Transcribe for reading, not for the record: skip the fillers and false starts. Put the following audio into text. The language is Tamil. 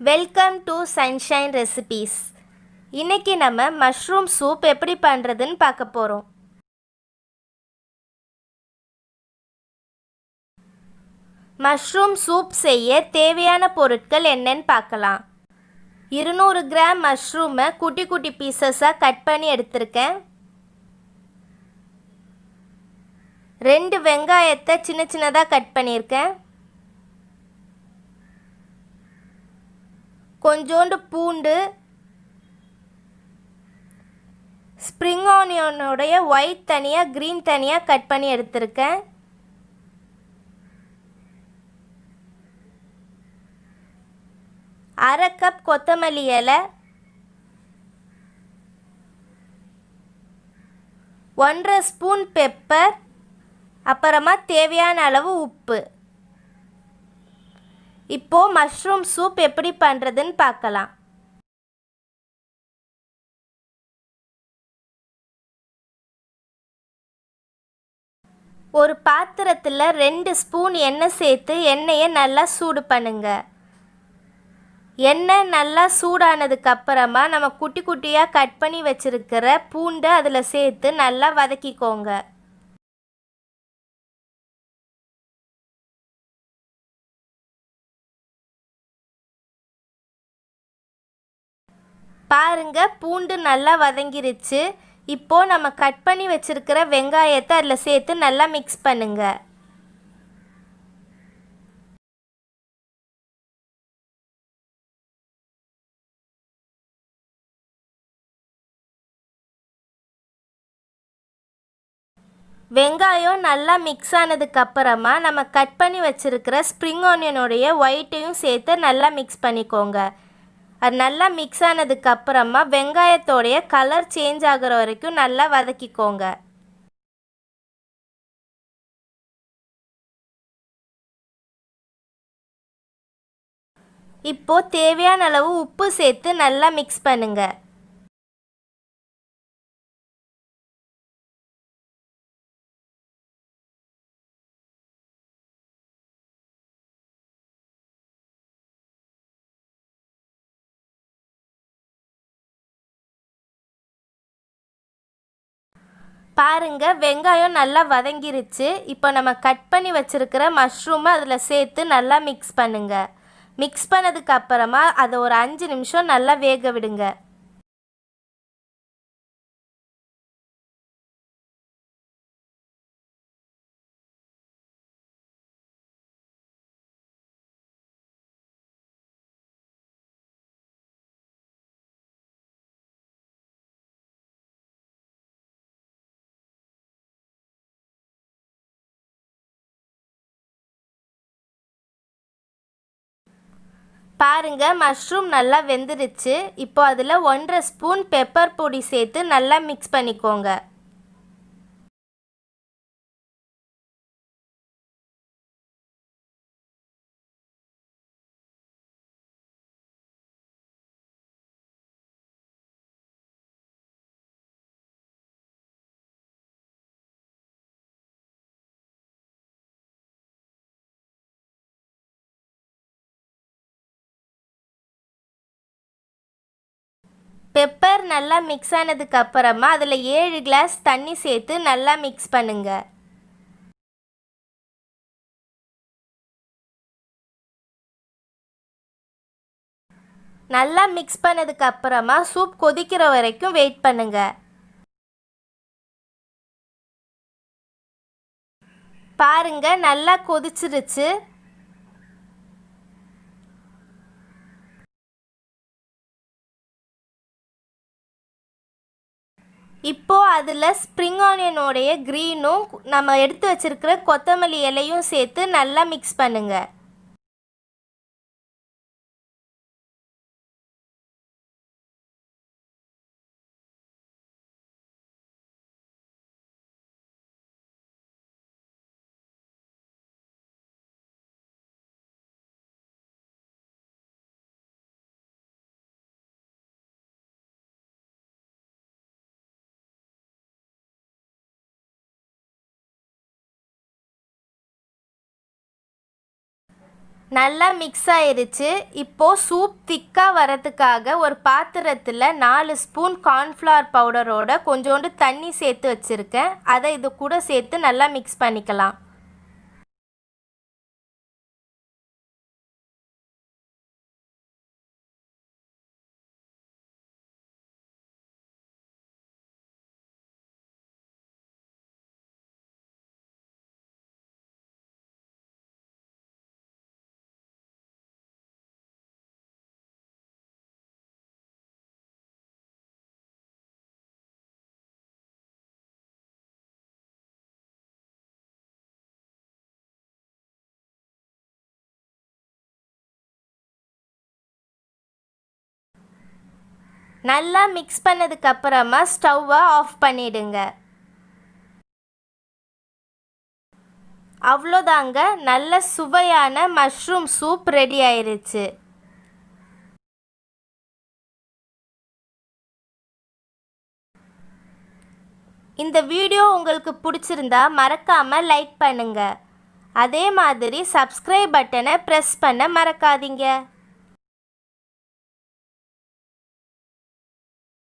Welcome to sunshine recipes. இன்னைக்கு நம்ம மஷ்ரூம் சூப் எப்படி பண்ணுறதுன்னு பார்க்க போகிறோம். மஷ்ரூம் சூப் செய்ய தேவையான பொருட்கள் என்னன்னு பார்க்கலாம். 200 கிராம் மஷ்ரூமை குட்டி குட்டி பீசஸாக கட் பண்ணி எடுத்திருக்கேன். 2 வெங்காயத்தை சின்ன சின்னதாக கட் பண்ணியிருக்கேன். கொஞ்சோண்டு பூண்டு, ஸ்ப்ரிங் ஆனியனுடைய ஒயிட் தனியாக க்ரீன் தனியாக கட் பண்ணி எடுத்திருக்கேன். அரை கப் கொத்தமல்லி இலை, 1.5 ஸ்பூன் பெப்பர், அப்புறமா தேவையான அளவு உப்பு. இப்போ மஷ்ரூம் சூப் எப்படி பண்ணுறதுன்னு பார்க்கலாம். ஒரு பாத்திரத்தில் 2 ஸ்பூன் எண்ணெய் சேர்த்து எண்ணெயை நல்லா சூடு பண்ணுங்க. எண்ணெய் நல்லா சூடானதுக்கு அப்புறமா நம்ம குட்டி குட்டியாக கட் பண்ணி வச்சிருக்கிற பூண்டை அதில் சேர்த்து நல்லா வதக்கிக்கோங்க. பாருங்க, பூண்டு நல்லா வதங்கிருச்சு. இப்போ நம்ம கட் பண்ணி வச்சிருக்கிற வெங்காயத்தை அதில் சேர்த்து நல்லா மிக்ஸ் பண்ணுங்க. வெங்காயம் நல்லா மிக்ஸ் ஆனதுக்கு அப்புறமா நம்ம கட் பண்ணி வச்சிருக்கிற ஸ்ப்ரிங் ஆனியனுடைய ஒயிட்டையும் சேர்த்து நல்லா மிக்ஸ் பண்ணிக்கோங்க. அது நல்லா மிக்ஸ் ஆனதுக்கு அப்புறமா வெங்காயத்தோடைய கலர் சேஞ்ச் ஆகிற வரைக்கும் நல்லா வதக்கிக்கோங்க. இப்போ தேவையான அளவு உப்பு சேர்த்து நல்லா மிக்ஸ் பண்ணுங்க. பாருங்க, வெங்காயம் நல்லா வதங்கிருச்சு. இப்போ நம்ம கட் பண்ணி வச்சிருக்கிற மஷ்ரூமை அதில் சேர்த்து நல்லா மிக்ஸ் பண்ணுங்க. மிக்ஸ் பண்ணதுக்கு அப்புறமா அதை ஒரு 5 நிமிஷம் நல்லா வேக விடுங்க. பாருங்க, மஷ்ரூம் நல்லா வெந்துருச்சு. இப்போ அதில் 1.5 ஸ்பூன் பெப்பர் பொடி சேர்த்து நல்லா மிக்ஸ் பண்ணிக்கோங்க. பெப்பர் நல்லா மிக்ஸ் ஆனதுக்கு அப்புறமா அதில் 7 கிளாஸ் தண்ணி சேர்த்து நல்லா மிக்ஸ் பண்ணுங்க. நல்லா மிக்ஸ் பண்ணதுக்கு அப்புறமா சூப் கொதிக்கிற வரைக்கும் வெயிட் பண்ணுங்க. பாருங்க, நல்லா கொதிச்சிருச்சு. இப்போ அதில் ஸ்ப்ரிங் ஆனியனோடைய க்ரீனும் நம்ம எடுத்து வச்சிருக்கிற கொத்தமல்லி இலையும் சேர்த்து நல்லா மிக்ஸ் பண்ணுங்க. நல்லா மிக்ஸ் ஆயிருச்சு. இப்போது சூப் திக்காக வரதுக்காக ஒரு பாத்திரத்தில் 4 ஸ்பூன் கார்ன்ஃப்ளவர் பவுடரோட கொஞ்சோண்டு தண்ணி சேர்த்து வச்சுருக்கேன். அதை இது கூட சேர்த்து நல்லா மிக்ஸ் பண்ணிக்கலாம். நல்லா மிக்ஸ் பண்ணதுக்கப்புறமா ஸ்டவ்வை ஆஃப் பண்ணிடுங்க. அவ்வளோதாங்க, நல்ல சுவையான மஷ்ரூம் சூப் ரெடி ஆயிருச்சு. இந்த வீடியோ உங்களுக்கு பிடிச்சிருந்தா மறக்காமல் லைக் பண்ணுங்கள். அதே மாதிரி சப்ஸ்கிரைப் பட்டனை ப்ரெஸ் பண்ண மறக்காதீங்க.